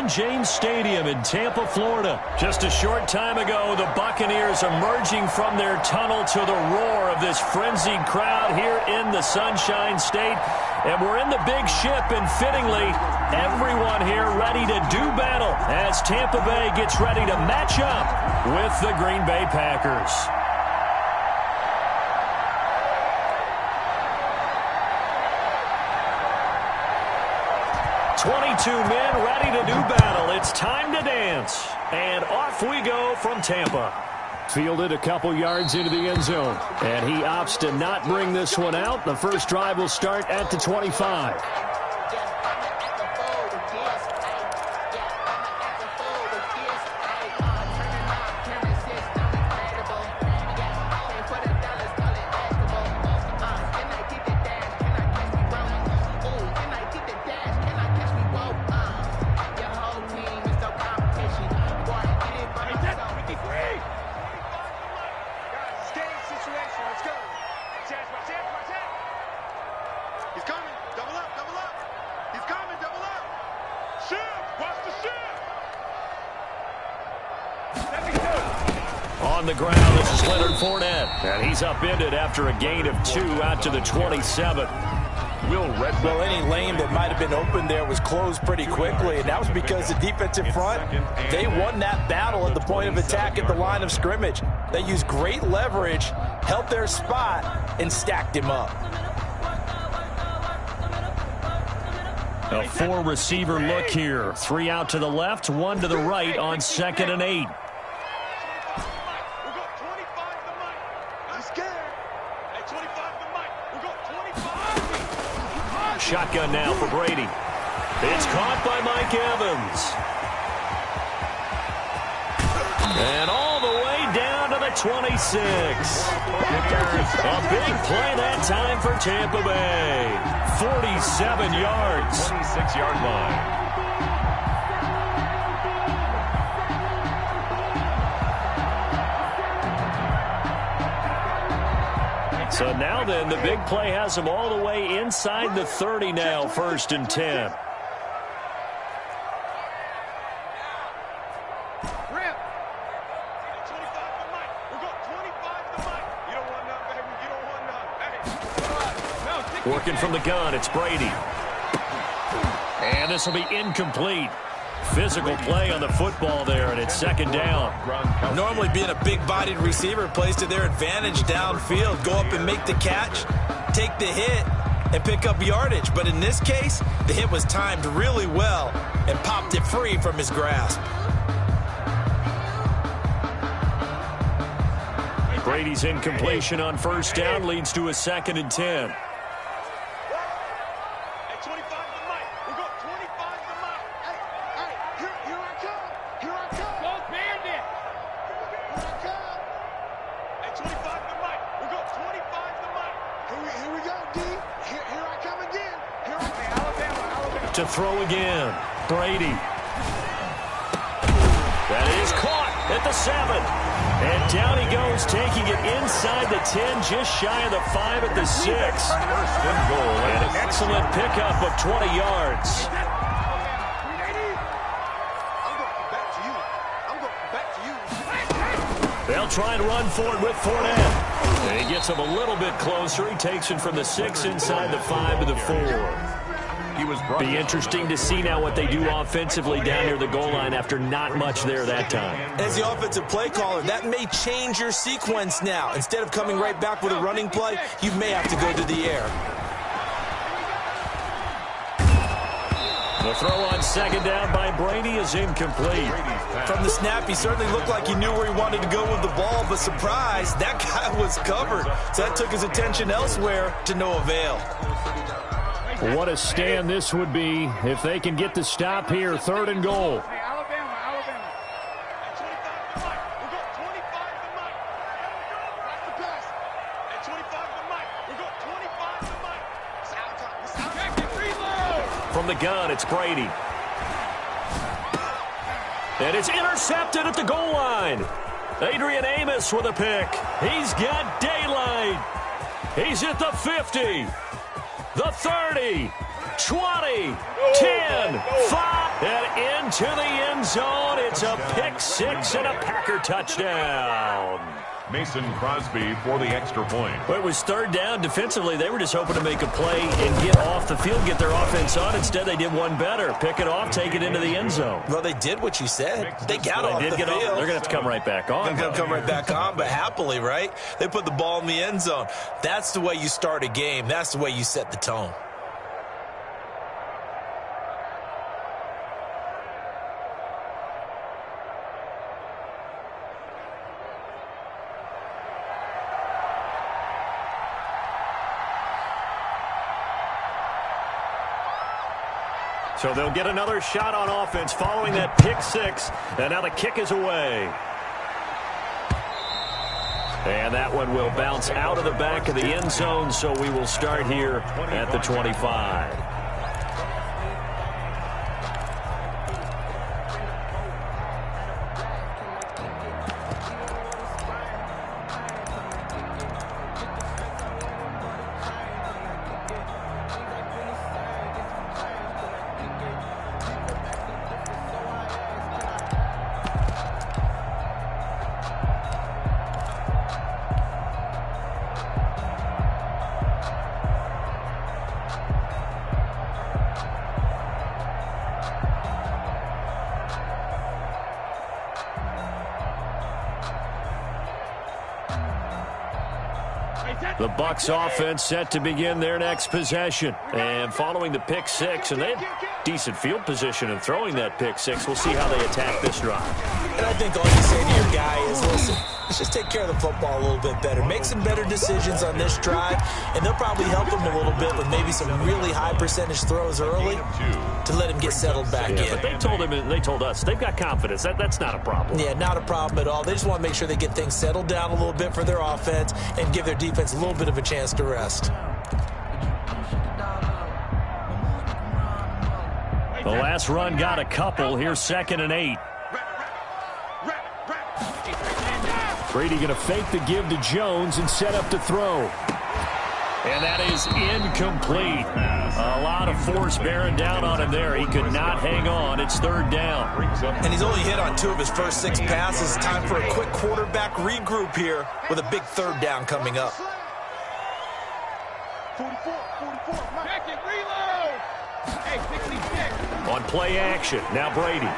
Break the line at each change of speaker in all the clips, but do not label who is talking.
Raymond James Stadium in Tampa, Florida. Just a short time ago, the Buccaneers emerging from their tunnel to the roar of this frenzied crowd here in the Sunshine State. And we're in the big ship, and fittingly, everyone here ready to do battle as Tampa Bay gets ready to match up with the Green Bay Packers. 22 men ready to do battle. It's time to dance. And off we go from Tampa. Fielded a couple yards into the end zone. And he opts to not bring this one out. The first drive will start at the 25. On the ground, this is Leonard Fournette. And he's upended after a gain of 2 out to the 27.
Well, any lane that might have been open there was closed pretty quickly, and that was because the defensive front, they won that battle at the point of attack at the line of scrimmage. They used great leverage, held their spot, and stacked him up.
A 4-receiver look here. 3 out to the left, 1 to the right on 2nd and 8. Shotgun now for Brady. It's caught by Mike Evans. And all the way down to the 26. A big play that time for Tampa Bay. 47 yards.
26-yard line.
So now then, the big play has them all the way inside the 30 now, 1st and 10. Working from the gun, it's Brady. And this will be incomplete. Physical play on the football there, and it's 2nd down.
Normally being a big-bodied receiver plays to their advantage downfield. Go up and make the catch, take the hit, and pick up yardage. But in this case, the hit was timed really well and popped it free from his grasp.
Brady's incompletion on 1st down leads to a 2nd and 10. To throw again, Brady. That is caught at the 7. And down he goes, taking it inside the 10, just shy of the 5 at the 6. And an excellent pickup of 20 yards. They'll try and run for it with Fournette. And he gets him a little bit closer. He takes it from the 6 inside the 5 to the 4. Be interesting to see now what they do offensively down near the goal line after not much there that time.
As the offensive play caller, that may change your sequence now. Instead of coming right back with a running play, you may have to go to the air.
The throw on 2nd down by Brady is incomplete.
From the snap, he certainly looked like he knew where he wanted to go with the ball, but surprise, that guy was covered. So that took his attention elsewhere to no avail.
What a stand this would be if they can get the stop here, 3rd and goal. From the gun, it's Brady. And it's intercepted at the goal line. Adrian Amos with a pick. He's got daylight. He's at the 50. The 30, 20, 10, 5, And into the end zone. It's a pick six and a Packer touchdown.
Mason Crosby for the extra point.
Well, it was third down. Defensively, they were just hoping to make a play and get off the field, get their offense on. Instead, they did one better. Pick it off, take it into the end zone.
Well, they did what you said. They got off the field.
They're going to have to come right back on.
They're going to come right back on, but happily, right? They put the ball in the end zone. That's the way you start a game. That's the way you set the tone.
So they'll get another shot on offense following that pick six. And now the kick is away. And that one will bounce out of the back of the end zone. So we will start here at the 25. The Bucs offense set to begin their next possession. And following the pick six, and they had decent field position in throwing that pick six. We'll see how they attack this drive.
And I think all you say to your guy is, listen, let's just take care of the football a little bit better. Make some better decisions on this drive, and they'll probably help him a little bit with maybe some really high percentage throws early to let him get settled back in.
But they told him, and they told us, they've got confidence. That's not a problem.
Yeah, not a problem at all. They just want to make sure they get things settled down a little bit for their offense and give their defense a little bit of a chance to rest.
The last run got a couple. Here's 2nd and 8. Brady going to fake the give to Jones and set up to throw. And that is incomplete. A lot of force bearing down on him there. He could not hang on. It's 3rd down.
And he's only hit on 2 of his first 6 passes. Time for a quick quarterback regroup here with a big 3rd down coming up.
44, second reload. Hey, 66.
On play action, now Brady.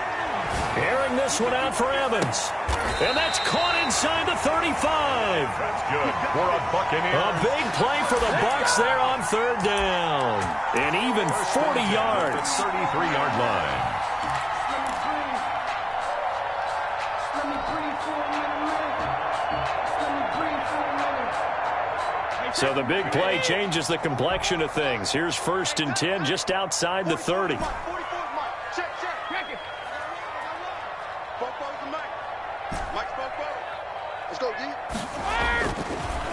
Airing this one out for Evans. And that's caught inside the 35.
That's good for a Buccaneers.
A big play for the Bucs there on 3rd down. And even 40 yards.
33-yard line.
So the big play changes the complexion of things. Here's 1st and 10 just outside the 30.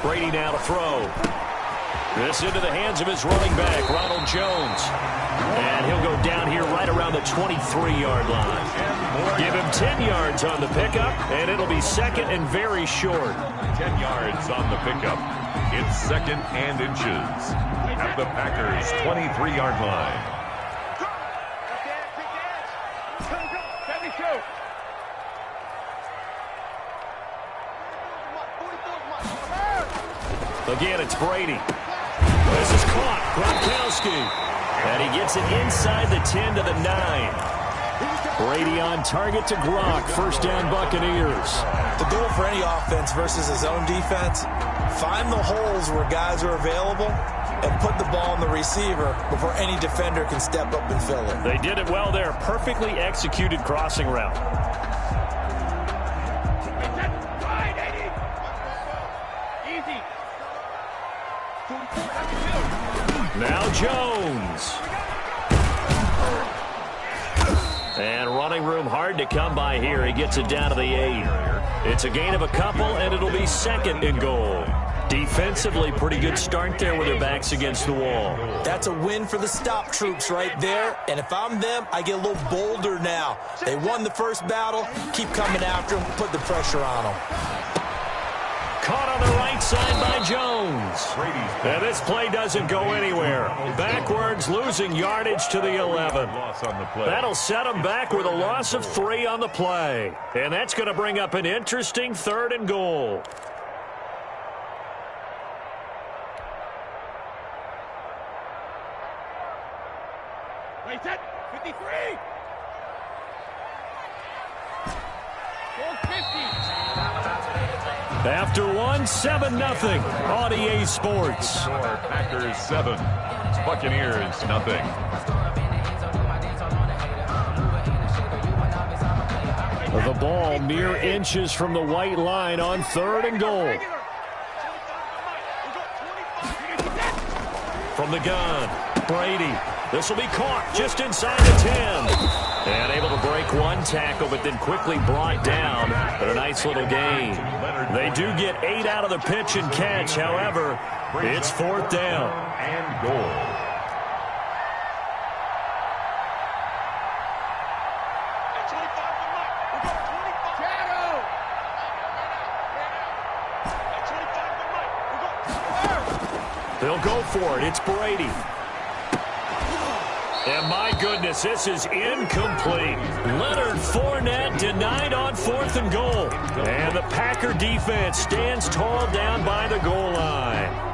Brady now to throw. This into the hands of his running back, Ronald Jones. And he'll go down here right around the 23-yard line. Give him 10 yards on the pickup, and it'll be 2nd and very short.
10 yards on the pickup. It's 2nd and inches at the Packers' 23-yard line.
Again, it's Brady. This is caught. Gronkowski. And he gets it inside the 10 to the 9. Brady on target to Gronk. 1st down, Buccaneers.
The goal for any offense versus his own defense, find the holes where guys are available and put the ball on the receiver before any defender can step up and fill it.
They did it well there. Perfectly executed crossing route. Now Jones. And running room hard to come by here. He gets it down to the 8. It's a gain of a couple, and it'll be 2nd and goal. Defensively, pretty good start there with their backs against the wall.
That's a win for the stop troops right there. And if I'm them, I get a little bolder now. They won the first battle. Keep coming after them. Put the pressure on them.
Caught on the right side by Jones. And this play doesn't go anywhere. Backwards, losing yardage to the 11. That'll set them back with a loss of 3 on the play. And that's going to bring up an interesting 3rd and goal.
Wait, set. 53. 450.
After 1, 7-0 on EA Sports.
Packers 7, Buccaneers nothing.
The ball mere inches from the white line on 3rd and goal. From the gun, Brady. This will be caught just inside the 10. And able to break one tackle, but then quickly brought down. But a nice little gain. They do get 8 out of the pitch and catch. However, it's 4th down.
And goal.
They'll go for it. It's Brady. And my goodness, this is incomplete. Leonard Fournette denied on 4th and goal. And the Packer defense stands tall down by the goal line.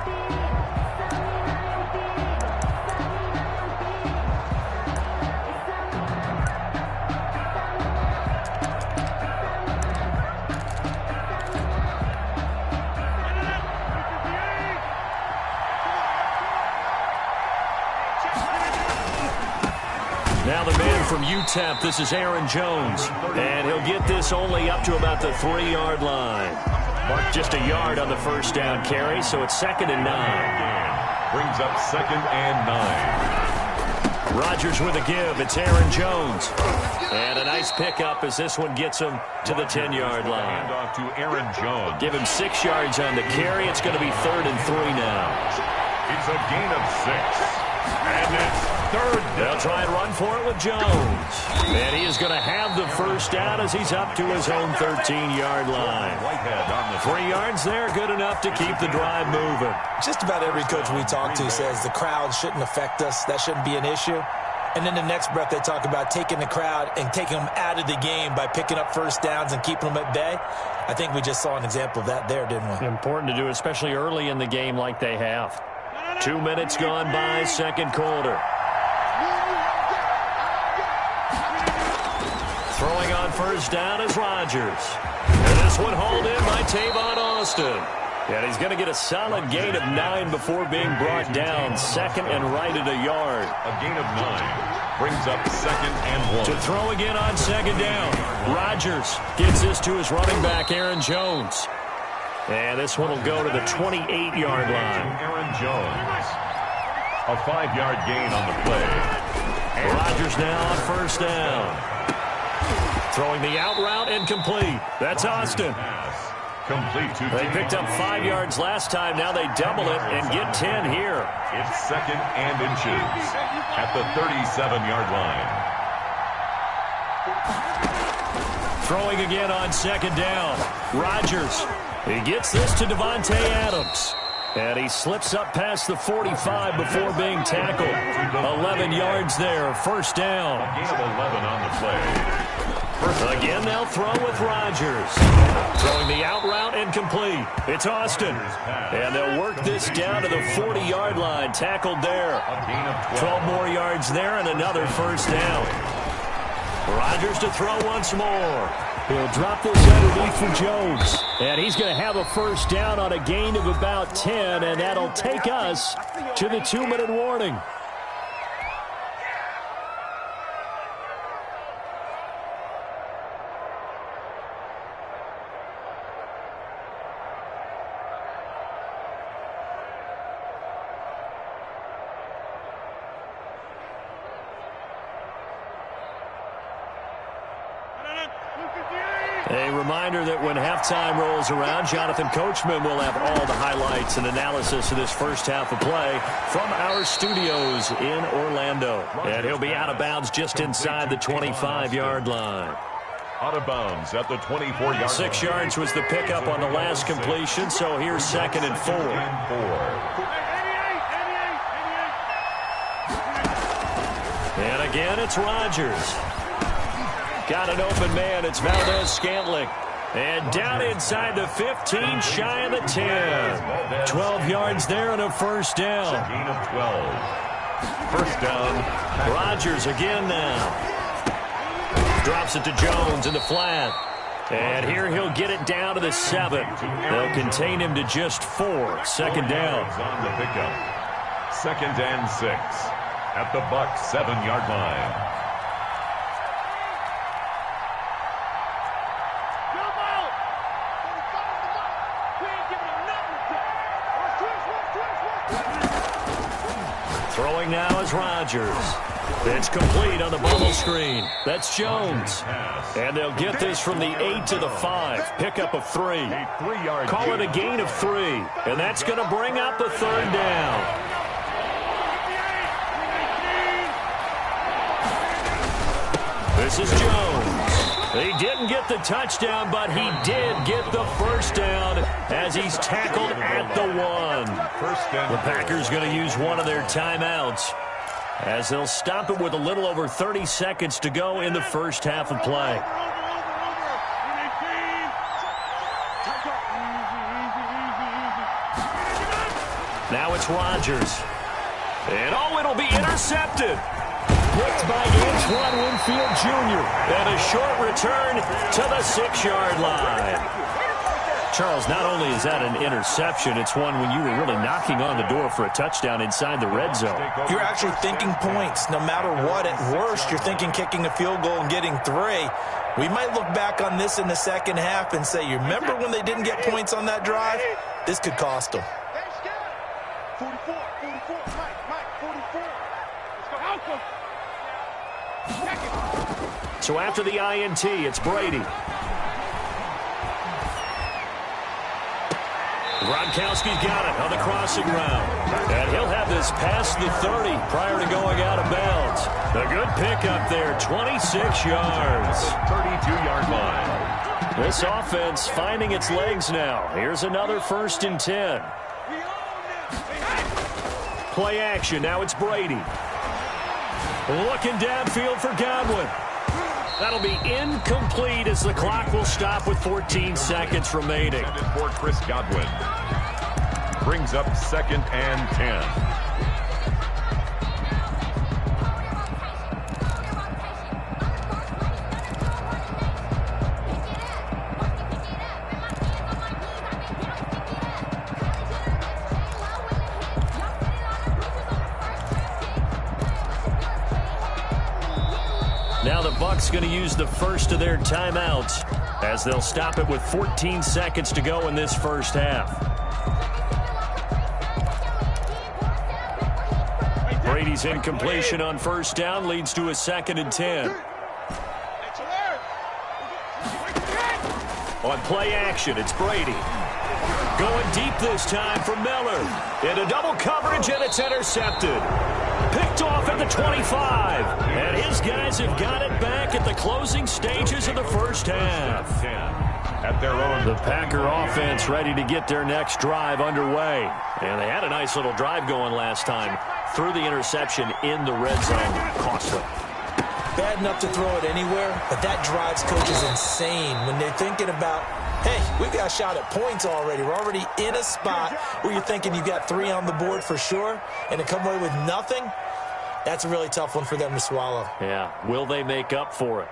Now the man from UTEP, this is Aaron Jones. And he'll get this only up to about the 3-yard line. Just a yard on the first down carry, so it's 2nd and 9.
Brings up 2nd and 9.
Rodgers with a give. It's Aaron Jones. And a nice pickup as this one gets him to the 10-yard line.
Hand off to Aaron Jones.
Give him 6 yards on the carry. It's going to be 3rd and 3 now.
It's a gain of 6. And it's 3rd down.
They'll try and run for it with Jones. And he is going to have the first down as he's up to his own 13-yard line. 3 yards there, good enough to keep the drive moving.
Just about every coach we talk to says the crowd shouldn't affect us. That shouldn't be an issue. And then the next breath they talk about taking the crowd and taking them out of the game by picking up first downs and keeping them at bay. I think we just saw an example of that there, didn't we?
Important to do, especially early in the game like they have. 2 minutes gone by, 2nd quarter. Throwing on first down is Rodgers. And this one hauled in by Tavon Austin. And he's going to get a solid gain of 9 before being brought down. 2nd and right at a yard.
A gain of 9 brings up 2nd and 1.
To throw again on 2nd down. Rodgers gives this to his running back, Aaron Jones. And this one will go to the 28-yard line.
Aaron Jones. A 5-yard gain on the play.
And Rodgers now on first down. Throwing the out route incomplete. That's Austin.
Complete to
They picked up 5 yards last time. Now they double it and get 10 here.
It's 2nd and inches at the 37-yard line.
Throwing again on 2nd down. Rodgers. He gets this to Devontae Adams. And he slips up past the 45 before being tackled. 11 yards there. First down.
A gain of 11 on the play.
Again, they'll throw with Rodgers. Throwing the out route incomplete. It's Austin. And they'll work this down to the 40-yard line. Tackled there.
A gain of
12 more yards there and another first down. Rodgers to throw once more. He'll drop this underneath for Jones. And he's going to have a first down on a gain of about 10, and that'll take us to the 2-minute warning. A reminder that when halftime rolls around, Jonathan Coachman will have all the highlights and analysis of this first half of play from our studios in Orlando. And he'll be out of bounds just inside the 25-yard line.
Out of bounds at the 24-yard line.
6 yards was the pickup on the last completion, so here's 2nd and 4. And again, it's Rodgers. Got an open man. It's Valdez-Scantling. And down inside the 15, shy of the 10. 12 yards there and a first down.
Gain of 12. First down.
Rodgers again now. Drops it to Jones in the flat. And here he'll get it down to the 7. They'll contain him to just 4. 2nd down.
On the pickup. 2nd and 6. At the Bucs 7-yard line.
Throwing now is Rodgers. It's complete on the bubble screen. That's Jones. And they'll get this from the 8 to the 5. Pickup of 3. Call it a gain of 3. And that's going to bring up a 3rd down. This is Jones. He didn't get the touchdown, but he did get the first down as he's tackled at the 1. The Packers going to use one of their timeouts as they'll stop it with a little over 30 seconds to go in the first half of play. Now it's Rodgers. And it'll be intercepted. Picked by Antoine Winfield Jr. And a short return to the 6-yard line. Charles, not only is that an interception, it's one when you were really knocking on the door for a touchdown inside the red zone.
You're actually thinking points. No matter what, at worst, you're thinking kicking a field goal and getting 3. We might look back on this in the second half and say, you remember when they didn't get points on that drive? This could cost them.
44, Mike, 44. Let's go, Alpha.
So after the INT, it's Brady. Gronkowski's got it on the crossing route. And he'll have this past the 30 prior to going out of bounds. A good pickup there, 26 yards.
32-yard line.
This offense finding its legs now. Here's another 1st and 10. Play action, now it's Brady. Looking downfield for Godwin. That'll be incomplete as the clock will stop with 14 seconds remaining.
For Chris Godwin. Brings up 2nd and 10.
Now the Bucs going to use the first of their timeouts as they'll stop it with 14 seconds to go in this first half. Brady's incompletion on 1st down leads to a 2nd and 10. On play action, it's Brady. Going deep this time for Miller. Into double coverage, and it's intercepted. Picked off at the 25. And his guys have got it back at the closing stages of the first half.
At their own.
The Packer offense ready to get their next drive underway. And they had a nice little drive going last time. Threw the interception in the red zone. Costly.
Bad enough to throw it anywhere, but that drives coaches insane when they're thinking about, hey, we've got a shot at points already. We're already in a spot where you're thinking you've got 3 on the board for sure, and to come away with nothing, that's a really tough one for them to swallow.
Yeah, will they make up for it?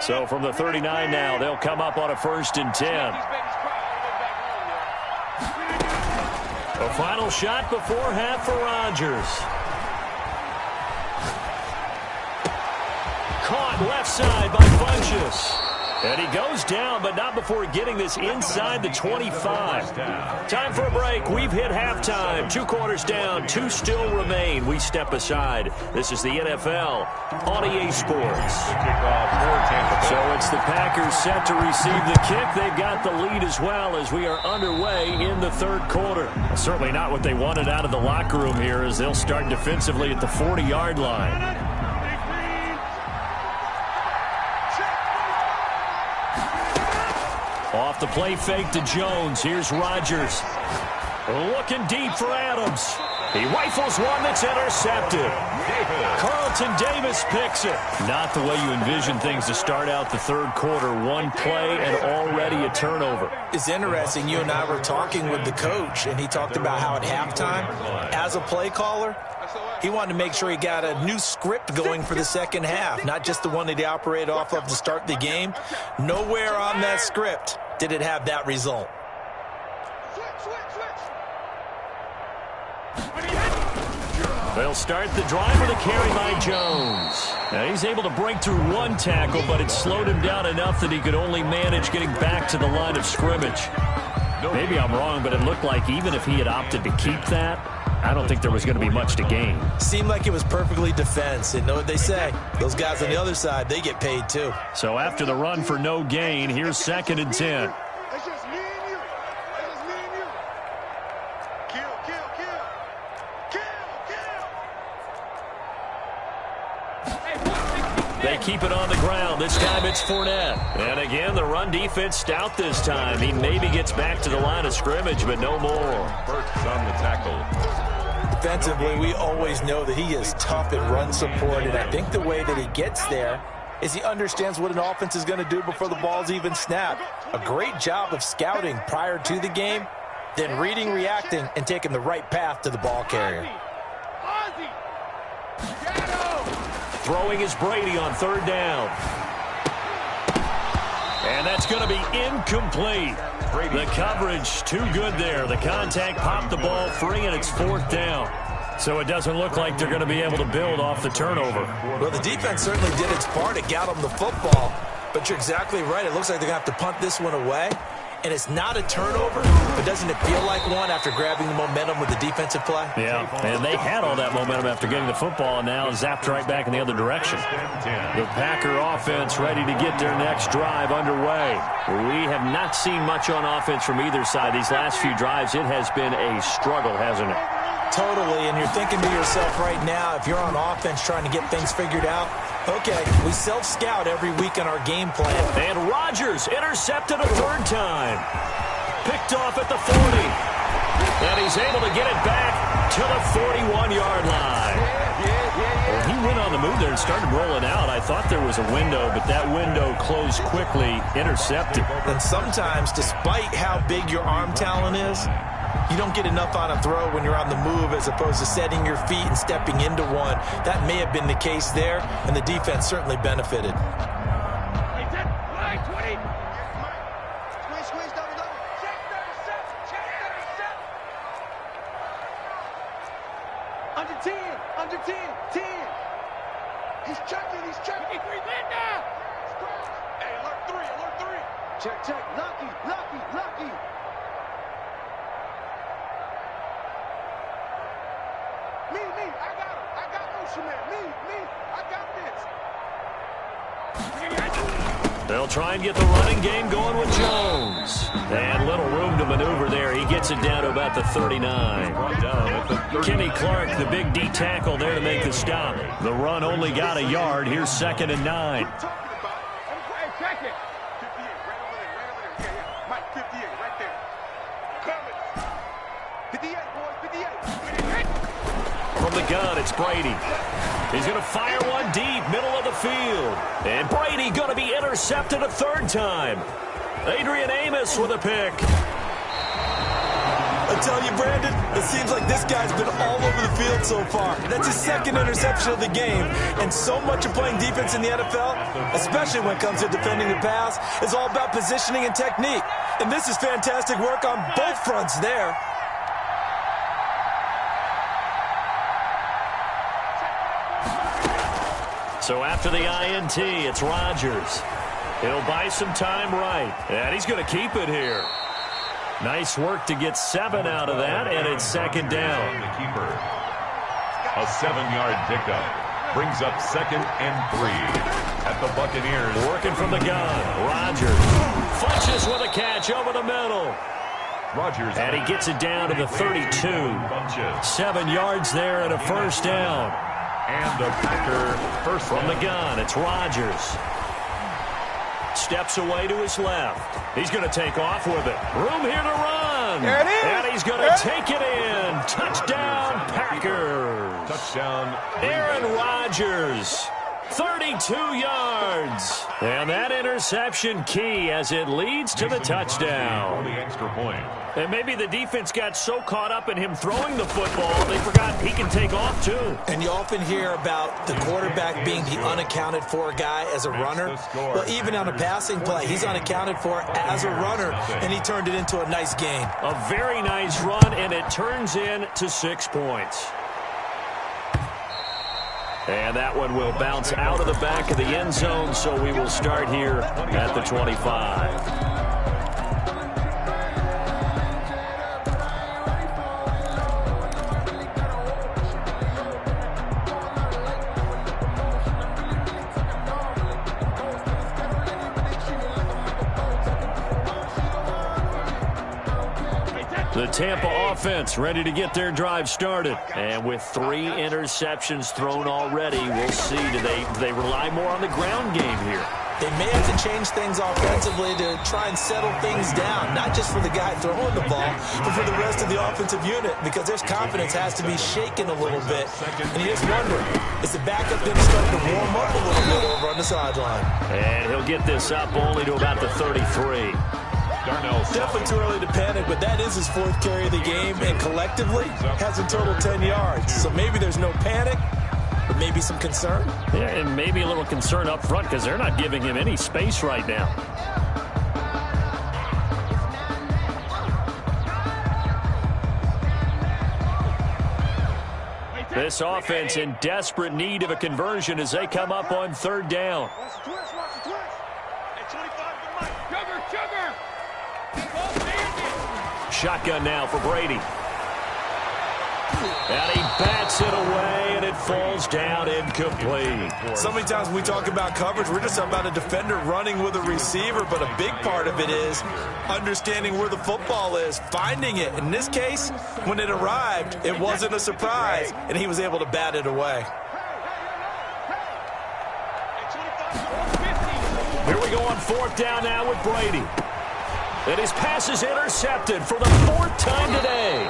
So from the 39 now, they'll come up on a 1st and 10. A final shot before half for Rodgers. Caught left side by Funchess. And he goes down, but not before getting this inside the 25. Time for a break. We've hit halftime. 2 quarters down, 2 still remain. We step aside. This is the NFL on EA Sports. So it's the Packers set to receive the kick. They've got the lead as well as we are underway in the 3rd quarter. Certainly not what they wanted out of the locker room here as they'll start defensively at the 40-yard line. Off the play fake to Jones. Here's Rodgers. Looking deep for Adams. He rifles one that's intercepted. Carlton Davis picks it. Not the way you envision things to start out the third quarter. One play and already a turnover.
It's interesting. You and I were talking with the coach, and he talked about how at halftime, as a play caller, he wanted to make sure he got a new script going for the second half, not just the one that he operated off of to start the game. Nowhere on that script did it have that result.
They'll start the drive with a carry by Jones. Now he's able to break through one tackle, but it slowed him down enough that he could only manage getting back to the line of scrimmage. Maybe I'm wrong, but it looked like even if he had opted to keep that, I don't think there was going to be much to gain.
Seemed like it was perfectly defense. And know what they say? Those guys on the other side, they get paid too.
So after the run for no gain, here's 2nd and 10.
It's just me and you. It's just me and you. Kill, kill, kill. Kill, kill.
They keep it on the ground. This time it's Fournette. And again, the run defense stout this time. He maybe gets back to the line of scrimmage, but no more.
Burks on the tackle.
Defensively, we always know that he is tough in run support, and I think the way that he gets there is he understands what an offense is going to do before the ball's even snapped. A great job of scouting prior to the game, then reading, reacting, and taking the right path to the ball carrier.
Throwing is Brady on 3rd down. And that's going to be incomplete. The coverage too good there. The contact popped the ball free, and it's 4th down. So it doesn't look like they're going to be able to build off the turnover.
Well, the defense certainly did its part. It got them the football. But you're exactly right. It looks like they're going to have to punt this one away. And it's not a turnover, but doesn't it feel like one after grabbing the momentum with the defensive play?
Yeah, and they had all that momentum after getting the football, and now zapped right back in the other direction. The Packer offense ready to get their next drive underway. We have not seen much on offense from either side. These last few drives, it has been a struggle, hasn't it?
Totally, and you're thinking to yourself right now, if you're on offense trying to get things figured out, okay, we self-scout every week on our game plan.
And Rodgers intercepted a 3rd time. Picked off at the 40. And he's able to get it back to the 41-yard line. Well, he went on the move there and started rolling out. I thought there was a window, but that window closed quickly, intercepted.
And sometimes, despite how big your arm talent is, you don't get enough on a throw when you're on the move as opposed to setting your feet and stepping into one. That may have been the case there, and the defense certainly benefited.
Under 10, 10. He's checking. He's 3 men now. Hey, alert 3. Check. Lucky. Me, I got him. I got motion man. Me, I got this.
They'll try and get the running game going with Jones. And little room to maneuver there. He gets it down to about the 39. Kenny Clark, the big D tackle there to make the stop. The run only got a yard. Here's 2nd and 9.
Hey, check it. 58, right over there. Yeah. Mike, 58, right there. Coming. 58, boys, 58.
From the gun, it's Brady. He's going to fire one deep, middle of the field. And Brady going to be intercepted a 3rd time. Adrian Amos with a pick.
I tell you, Brandon, it seems like this guy's been all over the field so far. That's his 2nd interception of the game. And so much of playing defense in the NFL, especially when it comes to defending the pass, is all about positioning and technique. And this is fantastic work on both fronts there.
So after the INT, it's Rodgers. He'll buy some time right. And he's going to keep it here. Nice work to get 7 out of that, and it's 2nd down.
The keeper. A 7-yard pickup brings up 2nd and 3 at the Buccaneers.
Working from the gun. Rodgers flushes with a catch over the middle.
Rodgers.
And he gets it down to the 32. 7 yards there and a 1st down.
And a Packer first
from the gun. It's Rodgers. Steps away to his left. He's going to take off with it. Room here to run.
There it is.
And he's going to take it in. Touchdown, Packers.
Touchdown.
Aaron Rodgers. 32 yards. And that interception key as it leads to the touchdown.
For the extra point.
And maybe the defense got so caught up in him throwing the football, they forgot he can take off too.
And you often hear about the quarterback being the unaccounted for guy as a runner. Well, even on a passing play, he's unaccounted for as a runner, and he turned it into a nice game.
A very nice run, and it turns into 6 points. And that one will bounce out of the back of the end zone, so we will start here at the 25. The Tampa offense ready to get their drive started. And with 3 interceptions thrown already, we'll see. Do they rely more on the ground game here?
They may have to change things offensively to try and settle things down, not just for the guy throwing the ball, but for the rest of the offensive unit, because their confidence has to be shaken a little bit. And you just wonder, is the backup going to start to warm up a little bit over on the sideline?
And he'll get this up only to about the 33.
Definitely too early to panic, but that is his 4th carry of the game, and collectively has a total 10 yards. So maybe there's no panic, but maybe some concern.
Yeah, and maybe a little concern up front because they're not giving him any space right now. This offense in desperate need of a conversion as they come up on 3rd down. Shotgun now for Brady. And he bats it away, and it falls down incomplete.
So many times when we talk about coverage, we're just about a defender running with a receiver, but a big part of it is understanding where the football is, finding it. In this case, when it arrived, it wasn't a surprise, and he was able to bat it away.
Here we go on 4th down now with Brady. And his pass is intercepted for the 4th time today.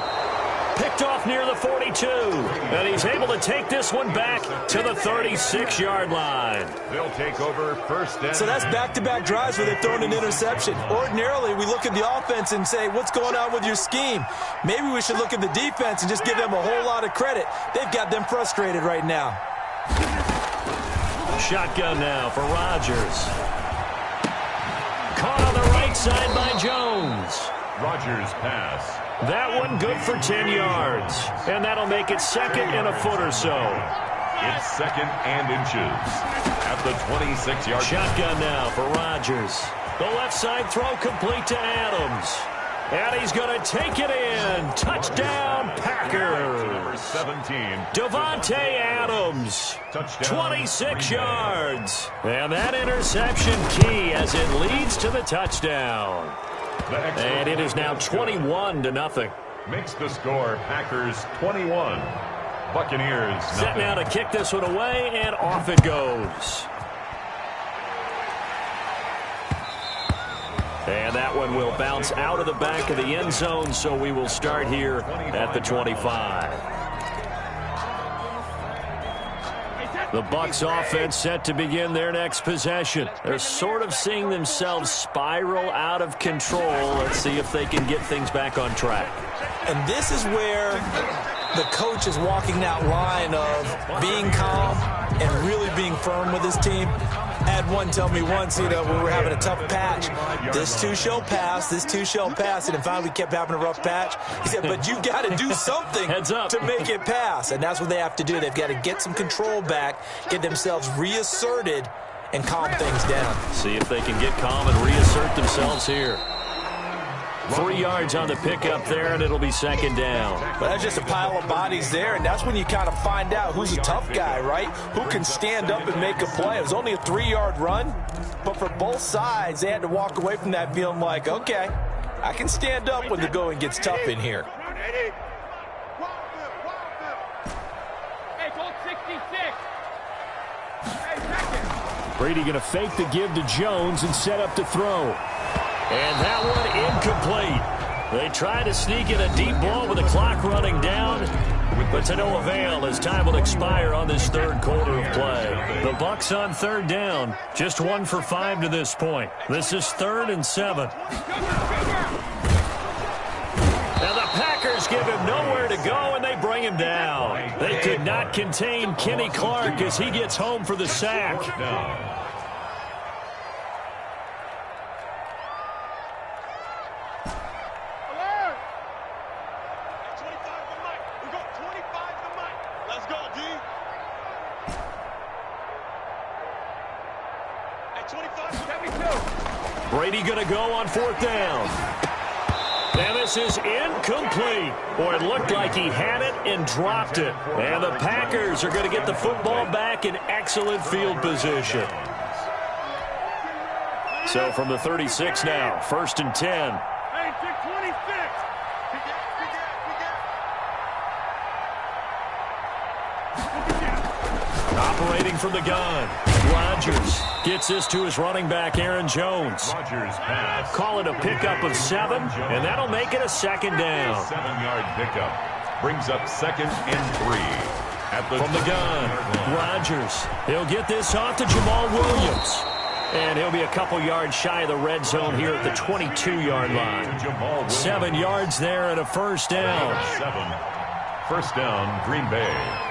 Picked off near the 42. And he's able to take this one back to the 36-yard line.
They'll take over 1st and...
So that's back-to-back drives where they've thrown an interception. Ordinarily, we look at the offense and say, what's going on with your scheme? Maybe we should look at the defense and just give them a whole lot of credit. They've got them frustrated right now.
Shotgun now for Rodgers. Caught on the right side by Jones.
Rodgers pass.
That one good for 10 yards. And that'll make it 2nd and a foot or so.
It's 2nd and inches at the 26-yard.
Shotgun now for Rodgers. The left side throw complete to Adams. And he's going to take it in. Touchdown, Packers.
Number 17.
Davante Adams.
Touchdown.
26 yards. And that interception key as it leads to the touchdown. And it is now 21-0.
Makes the score Packers 21. Buccaneers
Set now to kick this one away, and off it goes. And that one will bounce out of the back of the end zone, so we will start here at the 25. The Bucs offense set to begin their next possession. They're sort of seeing themselves spiral out of control. Let's see if they can get things back on track.
And this is where the coach is walking that line of being calm and really being firm with his team. I had one tell me once, when we were having a tough patch, this too shall pass, this too shall pass. And finally we kept having a rough patch. He said, but you've got to do something to make it pass. And that's what they have to do. They've got to get some control back, get themselves reasserted, and calm things down.
See if they can get calm and reassert themselves here. 3 yards on the pickup there, and it'll be 2nd down.
But that's just a pile of bodies there, and that's when you kind of find out who's a tough guy, right? Who can stand up and make a play. It was only a 3-yard run, but for both sides, they had to walk away from that feeling like, okay, I can stand up when the going gets tough in here.
Brady going to fake the give to Jones and set up to throw. And that one incomplete. They try to sneak in a deep ball with the clock running down, but to no avail as time will expire on this third quarter of play. The Bucs on third down, just 1 for 5 to this point. This is 3rd and 7. Now the Packers give him nowhere to go, and they bring him down. They could not contain Kenny Clark as he gets home for the sack. Brady going to go on 4th down. And this is incomplete. Boy, it looked like he had it and dropped it. And the Packers are going to get the football back in excellent field position. So from the 36 now, 1st and 10. Operating from the gun, Rodgers gets this to his running back, Aaron Jones.
Rodgers pass.
Call it a pickup of 7, and that'll make it a 2nd down.
7-yard pickup brings up 2nd and 3. At the
from the gun, Rodgers. He'll get this off to Jamal Williams. And he'll be a couple yards shy of the red zone here at the 22-yard line. 7 yards there and a 1st down.
7. 1st down, Green Bay.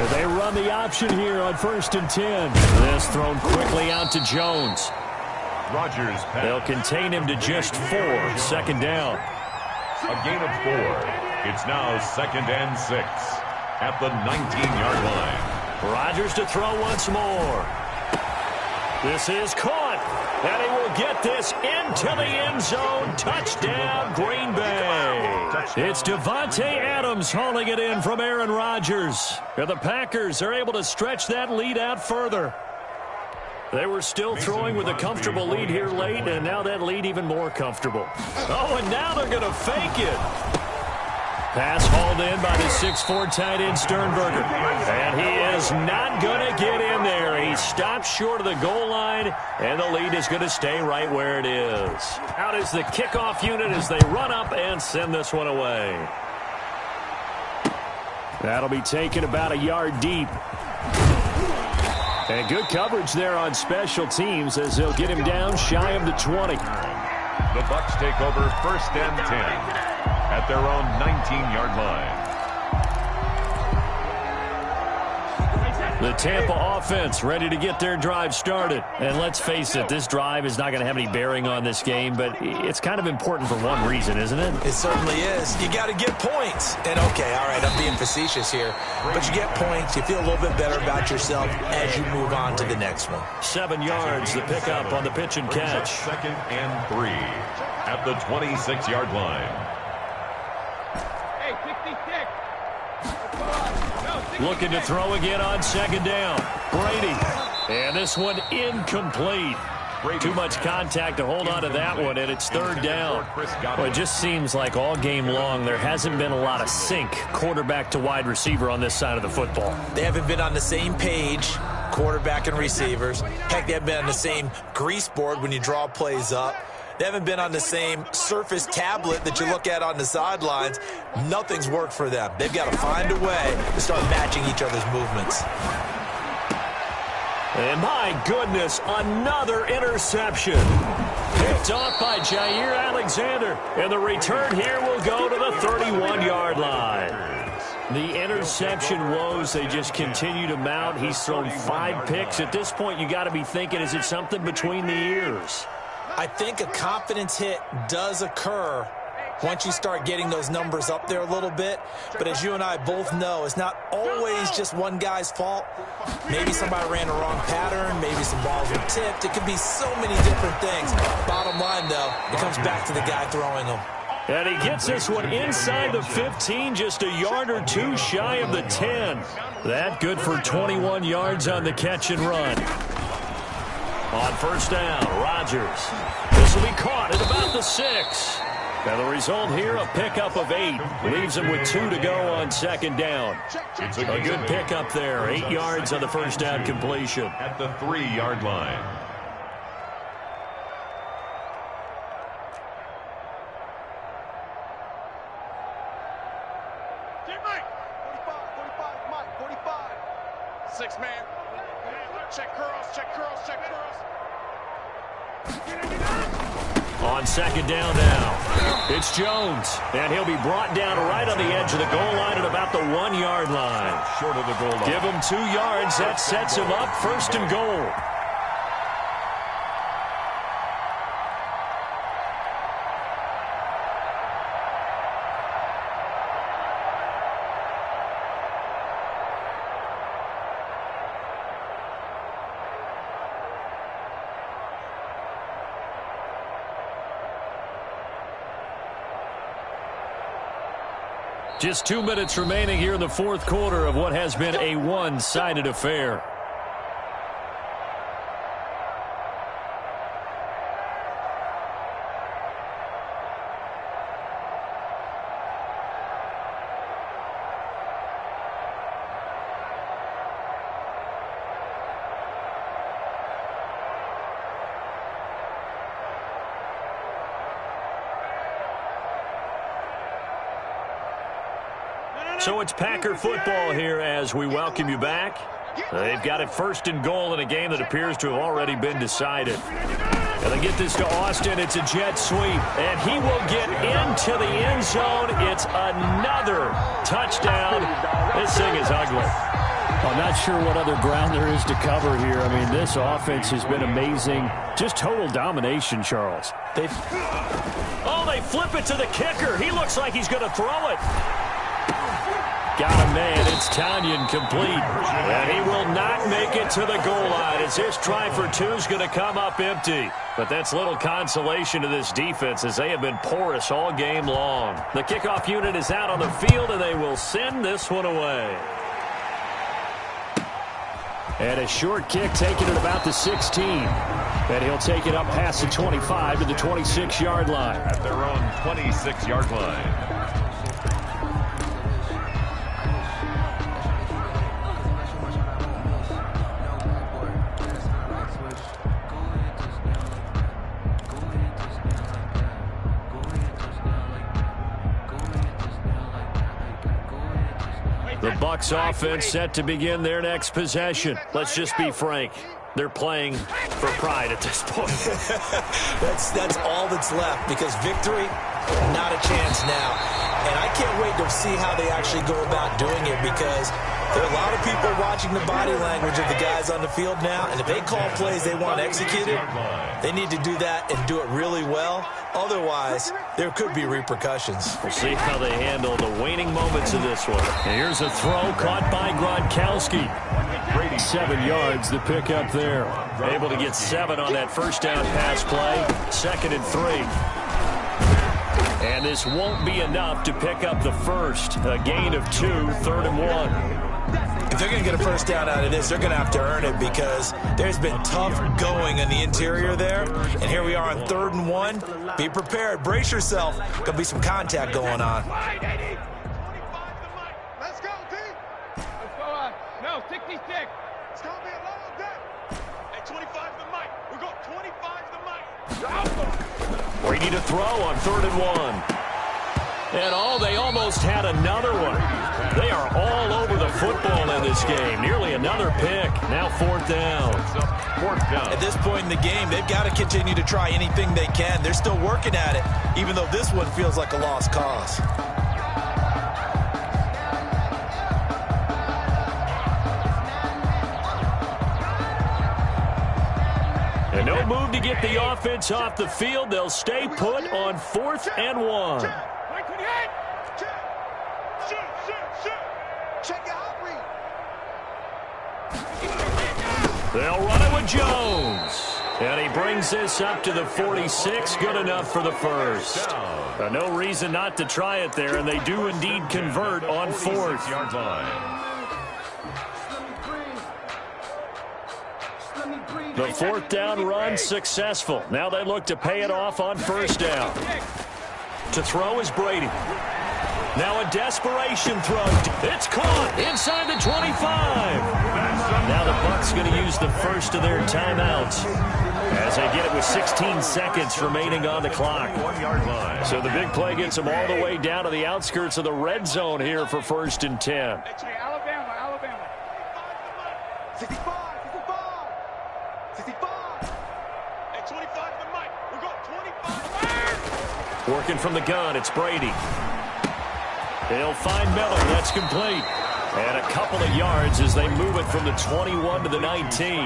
They run the option here on 1st and 10. This thrown quickly out to Jones.
Rodgers pass.
They'll contain him to just 4. 2nd down.
A gain of 4. It's now 2nd and 6 at the 19-yard line.
Rodgers to throw once more. This is caught. And he will get this into the end zone. Touchdown, Green Bay. It's Devontae Adams hauling it in from Aaron Rodgers. And the Packers are able to stretch that lead out further. They were still throwing with a comfortable lead here late, and now that lead even more comfortable. Oh, and now they're going to fake it. Pass hauled in by the 6'4" tight end Sternberger. And he is not going to get in there. He stops short of the goal line, and the lead is going to stay right where it is. Out is the kickoff unit as they run up and send this one away. That'll be taken about a yard deep. And good coverage there on special teams as they'll get him down shy of the 20.
The Bucs take over 1st and 10 at their own 19-yard line.
The Tampa offense ready to get their drive started. And let's face it, this drive is not going to have any bearing on this game, but it's kind of important for one reason, isn't it?
It certainly is. You got to get points. And okay, all right, I'm being facetious here, but you get points, you feel a little bit better about yourself as you move on to the next one.
7 yards, the pickup on the pitch and catch.
2nd and 3 at the 26-yard line.
Looking to throw again on 2nd down. Brady. And this one incomplete. Too much contact to hold on to that one, and it's 3rd down. Well, it just seems like all game long there hasn't been a lot of sync quarterback to wide receiver on this side of the football.
They haven't been on the same page, quarterback and receivers. Heck, they haven't been on the same grease board when you draw plays up. They haven't been on the same surface tablet that you look at on the sidelines. Nothing's worked for them. They've got to find a way to start matching each other's movements.
And my goodness, another interception. Picked off by Jair Alexander. And the return here will go to the 31-yard line. The interception woes, they just continue to mount. He's thrown 5 picks. At this point, you got to be thinking, is it something between the ears?
I think a confidence hit does occur once you start getting those numbers up there a little bit. But as you and I both know, it's not always just one guy's fault. Maybe somebody ran the wrong pattern. Maybe some balls were tipped. It could be so many different things. Bottom line, though, it comes back to the guy throwing them.
And he gets this one inside the 15, just a yard or two shy of the 10. That good for 21 yards on the catch and run. On 1st down, Rodgers. This will be caught at about the 6. And the result here, a pickup of 8. Leaves him with 2 to go on second down.
It's
A good pickup there. 8 yards on the first down completion.
At the 3-yard line.
Six man. Check curls, check curls, check curls.
On second down now, it's Jones. And he'll be brought down right on the edge of the goal line at about the 1-yard line.
Short of the goal line.
Give him 2 yards. That sets him up first and goal. Just 2 minutes remaining here in the fourth quarter of what has been a one-sided affair. So it's Packer football here as we welcome you back. They've got it first and goal in a game that appears to have already been decided. And they get this to Austin. It's a jet sweep. And he will get into the end zone. It's another touchdown. This thing is ugly.
I'm not sure what other ground there is to cover here. I mean, this offense has been amazing. Just total domination, Charles.
They flip it to the kicker. He looks like he's going to throw it. Got him, man. It's Tanyan complete. And he will not make it to the goal line as this try for 2 is going to come up empty. But that's little consolation to this defense as they have been porous all game long. The kickoff unit is out on the field, and they will send this one away. And a short kick taken at about the 16. And he'll take it up past the 25 to the 26-yard line.
At their own 26-yard line.
The Bucs offense set to begin their next possession. Let's just be frank. They're playing for pride at this point.
That's all that's left because victory, not a chance now. And I can't wait to see how they actually go about doing it because there are a lot of people watching the body language of the guys on the field now. And if they call plays they want executed, they need to do that and do it really well. Otherwise, there could be repercussions.
We'll see how they handle the waning moments of this one. And here's a throw caught by Gronkowski. 7 yards, the pickup there. Able to get 7 on that first down pass play. 2nd and 3. And this won't be enough to pick up the first. A gain of 2, 3rd and 1.
If they're going to get a first down out of this, they're going to have to earn it because there's been tough going in the interior there. And here we are on 3rd and 1. Be prepared. Brace yourself. Going to be some contact going on.
Let's go, D. Let's go. No, 66. It's going to be a long day. Hey, 25 the mic. We're going 25 the mic.
Brady to throw on 3rd and 1. And they almost had another one. They are all over the football in this game. Nearly another pick. Now 4th down.
At this point in the game, they've got to continue to try anything they can. They're still working at it, even though this one feels like a lost cause.
And no move to get the offense off the field. They'll stay put on 4th and 1. They'll run it with Jones. And he brings this up to the 46. Good enough for the first. No reason not to try it there, and they do indeed convert on 4th.
Yard line.
The 4th down run successful. Now they look to pay it off on 1st down. To throw is Brady. Now a desperation throw. It's caught inside the 25. Now the Bucs going to use the first of their timeouts as they get it with 16 seconds remaining on the clock.
1-yard line.
So the big play gets them all the way down to the outskirts of the red zone here for 1st and 10.
Hey, Alabama. 65. 65. Hey, 25 to the mic. We got 25.
Working from the gun, it's Brady. They'll find Miller. That's complete. And a couple of yards as they move it from the 21 to the 19.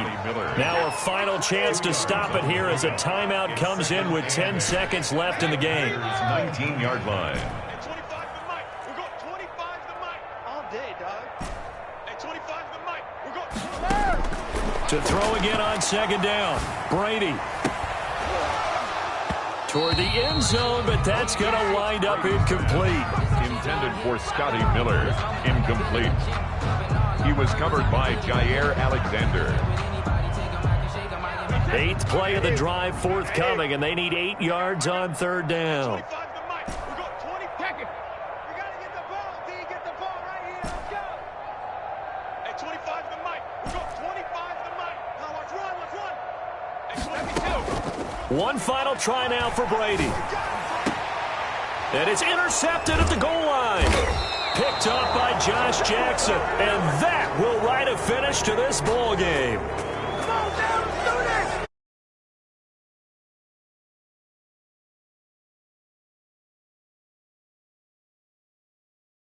Now a final chance to stop it here as a timeout comes in with 10 seconds left in the game.
19-yard line.
Hey, 25 to the mic. We got 25 to the mic. All day, dog. Hey, 25 to the mic. We got
To throw again on 2nd down. Brady. Toward the end zone, but that's going to wind up incomplete.
Intended for Scotty Miller. Incomplete. He was covered by Jair Alexander.
8th play of the drive forthcoming, and they need 8 yards on 3rd down.
25 to the mic. We got 20 seconds. We got to get the ball, D. Get the ball right here. Let's go. Hey, 25 to the mic. We got 25 to the mic. Now let's run. Hey, 22.
One final try now for Brady. And it's intercepted at the goal line. Picked up by Josh Jackson. And that will write a finish to this ball game.
Come on, down, do this.